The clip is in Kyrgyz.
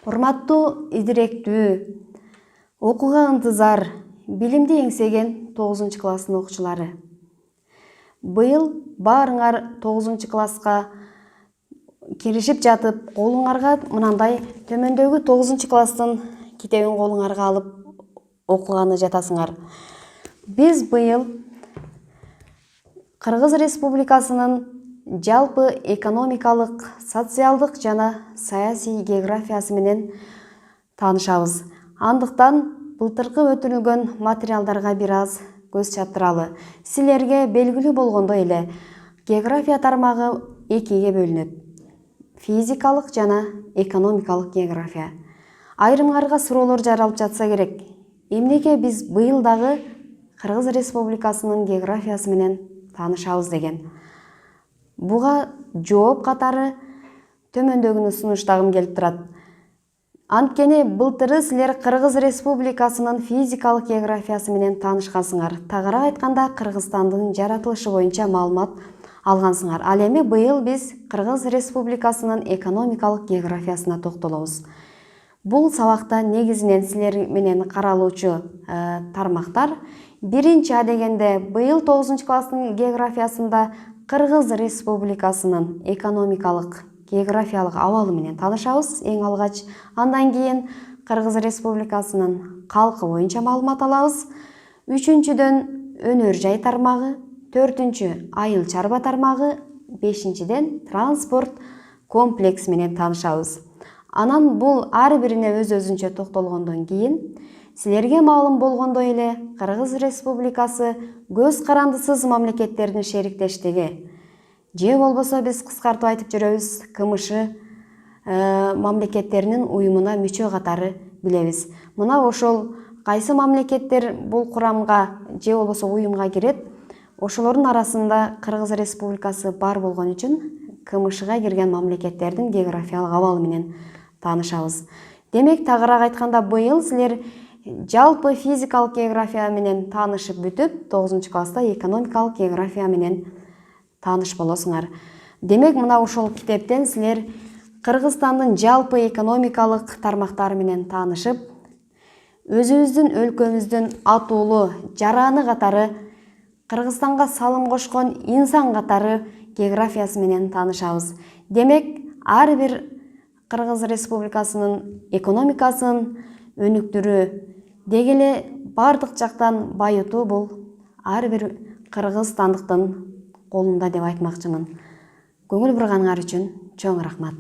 Урматтуу, идиректүү, окууга ынтызар, билимди эңсеген 9-класстын окуучулары. Быйыл баарыңар 9-класска киришип жатып, колуңарга мынандай төмөндөгү 9-класстын китебин колуңарга алып окуганы жатасыңар. Биз быйыл Кыргыз Республикасынын жалпы экономикалык, социалдык жана саясий географиясы менен таанышабыз. Андыктан былтыркы өтүлгөн материалдарга бир аз көз чаптыралы. Силерге белгилүү болгондой эле, география тармагы экиге бөлүнөт. Физикалык жана экономикалык география. Айрымыңарга суроолор жаралып жатса керек. Эмнеге биз быйыл дагы Кыргыз Республикасынын географиясы менен таанышабыз деген. Буга жооп катары төмөндөгүнү сунуштагым келип турат. Анткени былтыры силер Кыргыз Республикасынын физикалык географиясы менен таанышкансыңар. Тагыраак айтканда, Кыргызстандын жаратылышы боюнча маалымат алгансыңар. Ал эми быйыл биз Кыргыз Республикасынын экономикалык географиясына токтолобуз. Бул сабакта негизинен силер менен каралуучу тармактар: биринчи А дегенде быйыл 9-класстын географиясында Кыргыз Республикасынын экономикалык географиялык абалы менен таанышабыз эң алгач. Андан кийин Кыргыз Республикасынын калкы боюнча маалымат алабыз. Үчүнчүдөн өнөр жай тармагы, төртүнчү айыл чарба тармагы, бешинчиден транспорт комплекси менен таанышабыз. Анан бул ар бирине өз-өзүнчө токтолгондон кийин силерге маалым болгондой эле Кыргыз Республикасы көз карандысыз мамлекеттердин шериктештиги, же болбосо биз кыскартып айтып жүрөбүз, КМШ мамлекеттеринин уюмуна мүчө катары билебиз. Мына ошол кайсы мамлекеттер бул курамга же болбосо уюмга кирет, ошолордун арасында Кыргыз Республикасы бар болгон үчүн КМШга кирген мамлекеттердин географиялык абалы менен таанышабыз. Демек, тагыраак айтканда, быйыл силер жалпы физикалык география менен таанышып бүтүп, 9-класста экономикалык география менен тааныш болосуңар. Демек, мына ушул китептен силер Кыргызстандын жалпы экономикалык тармактары менен таанышып, өзүбүздүн өлкөбүздүн атуулу жараны катары, Кыргызстанга салым кошкон инсан катары географиясы менен таанышабыз. Демек, ар бир Кыргыз Республикасынын экономикасын өнүктүрүү, деги эле бардык жактан байытуу бул ар бир кыргызстандыктын колунда деп айтмакчымын. Көңүл бурганыңар үчүн чоң рахмат.